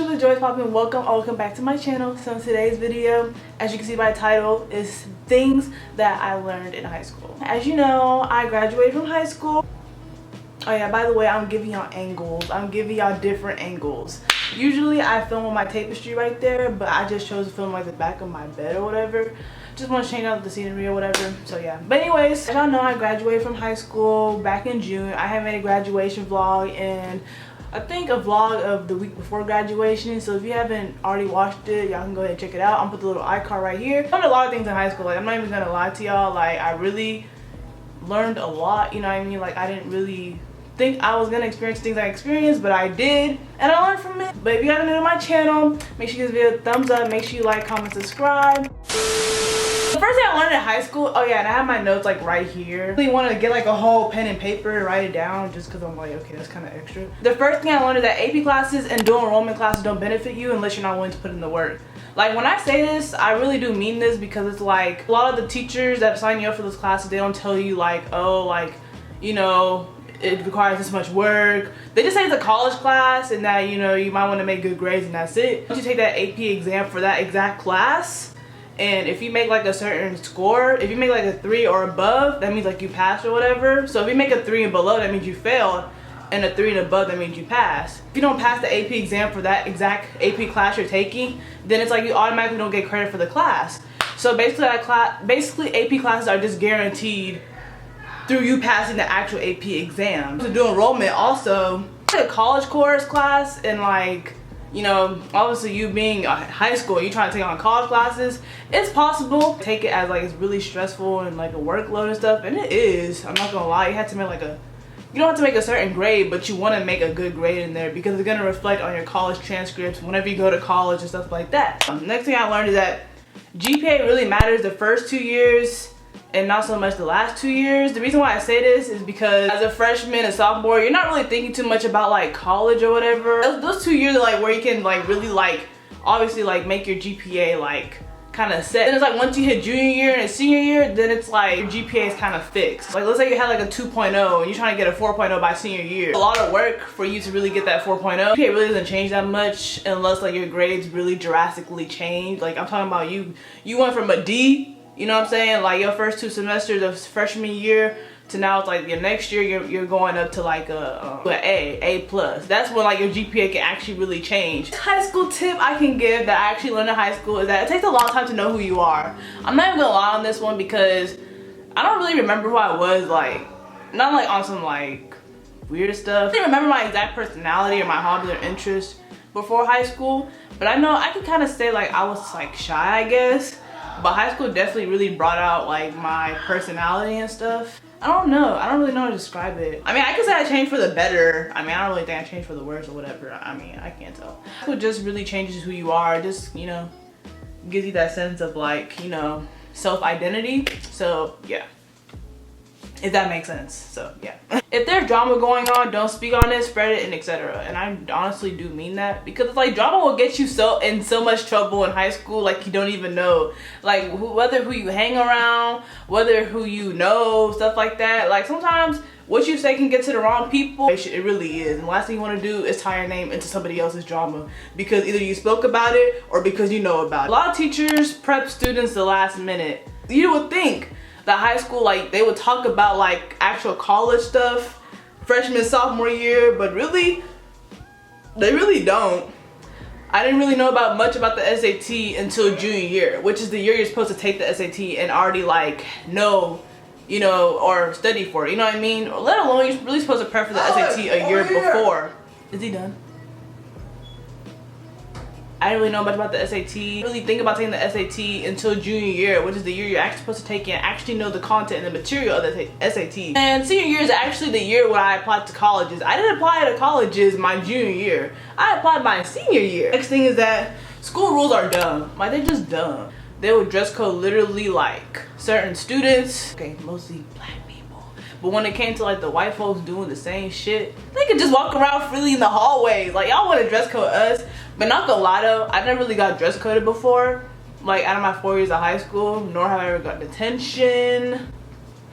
truly Joyce Poppin. Welcome back to my channel. So in today's video, as you can see by the title, is things that I learned in high school. As you know, I graduated from high school. Oh yeah, by the way, I'm giving y'all angles. I'm giving y'all different angles. Usually I film on my tapestry right there, but I just chose to film like the back of my bed or whatever. Just want to change out the scenery or whatever. So yeah. But anyways, as y'all know, I graduated from high school back in June. I had made a graduation vlog and I think a vlog of the week before graduation. So if you haven't already watched it, y'all can go ahead and check it out. I'll put the little icon right here. I learned a lot of things in high school. Like, I'm not even gonna lie to y'all. Like, I really learned a lot, you know what I mean? Like, I didn't really think I was gonna experience things I experienced, but I did, and I learned from it. But if you guys are new to my channel, make sure you give this video a thumbs up, make sure you like, comment, subscribe. The first thing I learned in high school, oh yeah, and I have my notes like right here. I really wanted to get like a whole pen and paper and write it down just because I'm like, okay, that's kind of extra. The first thing I learned is that AP classes and dual enrollment classes don't benefit you unless you're not willing to put in the work. Like, when I say this, I really do mean this, because it's like a lot of the teachers that sign you up for those classes, they don't tell you like, oh, like, you know, it requires this much work. They just say it's a college class and that, you know, you might want to make good grades and that's it. Once you take that AP exam for that exact class, and if you make like a certain score, if you make like a 3 or above, that means like you passed or whatever. So if you make a 3 and below, that means you failed, and a 3 and above, that means you passed. If you don't pass the AP exam for that exact AP class you're taking, then it's like you automatically don't get credit for the class. So basically AP classes are just guaranteed through you passing the actual AP exam. To do enrollment also, a college course class, and like, you know, obviously you being in high school, you trying to take on college classes, it's possible. Take it as like it's really stressful and like a workload and stuff, and it is. I'm not gonna lie, you have to make like you don't have to make a certain grade, but you want to make a good grade in there because it's gonna reflect on your college transcripts whenever you go to college and stuff like that. Next thing I learned is that GPA really matters the first 2 years and not so much the last 2 years. The reason why I say this is because as a freshman and sophomore, you're not really thinking too much about like college or whatever. Those 2 years are like where you can like really like obviously like make your GPA like kind of set. Then it's like once you hit junior year and senior year, then it's like your GPA is kind of fixed. Like, let's say you had like a 2.0 and you're trying to get a 4.0 by senior year. A lot of work for you to really get that 4.0. GPA really doesn't change that much unless like your grades really drastically change. Like, I'm talking about you went from a D, you know what I'm saying, like your first 2 semesters of freshman year, to now it's like your next year you're going up to like a A plus. That's when like your GPA can actually really change. High school tip I can give that I actually learned in high school is that it takes a long time to know who you are. I'm not even gonna lie on this one because I don't really remember who I was, like not like on some like weird stuff. I didn't remember my exact personality or my hobbies or interests before high school, but I know I could kind of say like I was like shy, I guess. But high school definitely really brought out like my personality and stuff. I don't know. I don't really know how to describe it. I mean, I could say I changed for the better. I mean, I don't really think I changed for the worse or whatever. I mean, I can't tell. High school just really changes who you are. Just, you know, gives you that sense of like, you know, self-identity. So yeah, if that makes sense. So yeah. If there's drama going on, don't speak on it, spread it, and etc. And I honestly do mean that, because it's like drama will get you in so much trouble in high school, like you don't even know, like whether who you hang around, whether who you know, stuff like that. Like sometimes what you say can get to the wrong people. It really is. And the last thing you want to do is tie your name into somebody else's drama because either you spoke about it or because you know about it. A lot of teachers prep students the last minute. You would think that high school, like they would talk about like actual college stuff freshman, sophomore year, but really they really don't. I didn't really know much about the SAT until junior year, which is the year you're supposed to take the SAT and already like know, you know, or study for it, you know what I mean? Or let alone you're really supposed to prep for the SAT a year before. Is he done? I didn't really know much about the SAT. Really think about taking the SAT until junior year, which is the year you're actually supposed to take and actually know the content and the material of the SAT. And senior year is actually the year when I applied to colleges. I didn't apply to colleges my junior year. I applied my senior year. Next thing is that school rules are dumb. Like, they're just dumb. They would dress code literally like certain students. Okay, mostly black people. But when it came to like the white folks doing the same shit, they could just walk around freely in the hallways. Like, y'all want to dress code us. But not gonna lie though, I never really got dress coded before. Like, out of my 4 years of high school, nor have I ever got detention.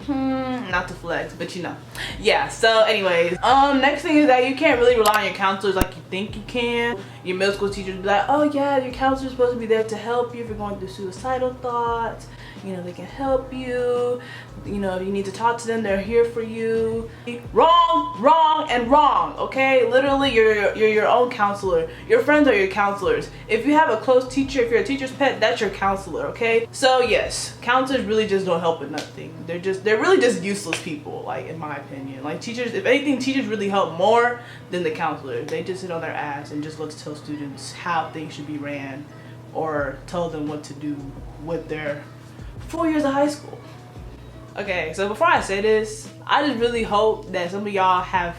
not to flex, but you know. Yeah, so anyways, next thing is that you can't really rely on your counselors like you think you can. Your middle school teachers be like, oh yeah, your counselor's supposed to be there to help you if you're going through suicidal thoughts. You know, they can help you. You know, if you need to talk to them, they're here for you. Wrong, wrong, and wrong, okay? Literally, you're your own counselor. Your friends are your counselors. If you have a close teacher, if you're a teacher's pet, that's your counselor, okay? So yes, counselors really just don't help with nothing. They're really just useless people, like, in my opinion. Like, teachers, if anything, teachers really help more than the counselors. They just sit on their ass and just look to tell students how things should be ran or tell them what to do with their 4 years of high school. Okay, so before I say this, I just really hope that some of y'all have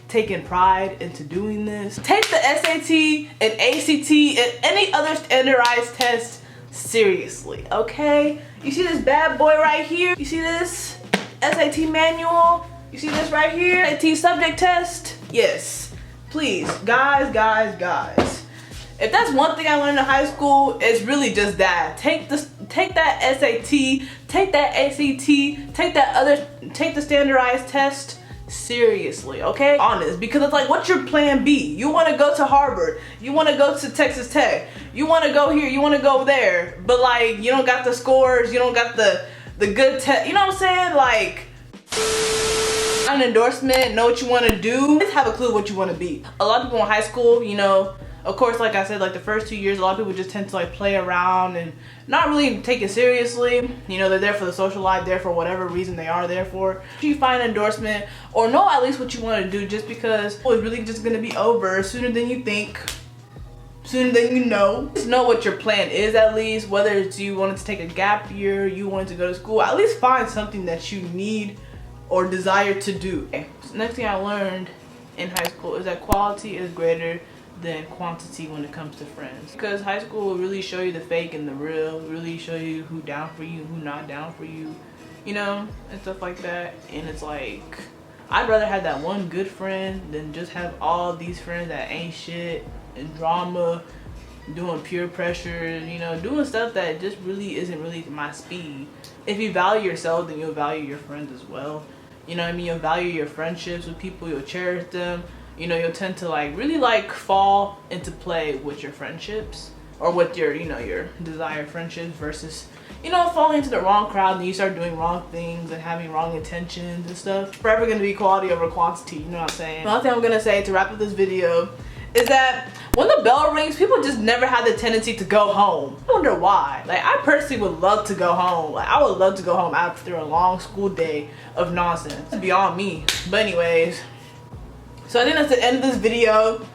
taken pride into doing this. Take the SAT and ACT and any other standardized test seriously, okay? You see this bad boy right here? You see this SAT manual? You see this right here? SAT subject test? Yes, please, guys. If that's one thing I learned in high school, it's really just that. Take that SAT, take that ACT, take the standardized test seriously, okay? Honest, because it's like, what's your plan B? You want to go to Harvard, you want to go to Texas Tech, you want to go here, you want to go there, but like, you don't got the scores, you don't got the good test, you know what I'm saying? Like, an endorsement, know what you want to do, just have a clue what you want to be. A lot of people in high school, you know, of course, like I said, like the first 2 years, a lot of people just tend to like play around and not really take it seriously. You know, they're there for the social life, there for whatever reason they are there for. If you find an endorsement or know at least what you want to do, just because it's really just going to be over sooner than you think, sooner than you know. Just know what your plan is at least, whether it's you wanted to take a gap year, you wanted to go to school, at least find something that you need or desire to do. Okay. So next thing I learned in high school is that quality is greater than quantity when it comes to friends, because high school will really show you the fake and the real, really show you who down for you, who not down for you, you know, and stuff like that. And it's like, I'd rather have that one good friend than just have all these friends that ain't shit and drama, doing peer pressure, you know, doing stuff that just really isn't really my speed. If you value yourself, then you'll value your friends as well. You know what I mean? You'll value your friendships with people, you'll cherish them. You know, you'll tend to like really like fall into play with your friendships or with your, you know, your desired friendships versus, you know, falling into the wrong crowd and you start doing wrong things and having wrong intentions and stuff. It's forever going to be quality over quantity, you know what I'm saying? Another thing I'm going to say to wrap up this video is that when the bell rings, people just never have the tendency to go home. I wonder why. Like, I personally would love to go home. Like, I would love to go home after a long school day of nonsense. It's beyond me. But anyways, so I think that's the end of this video.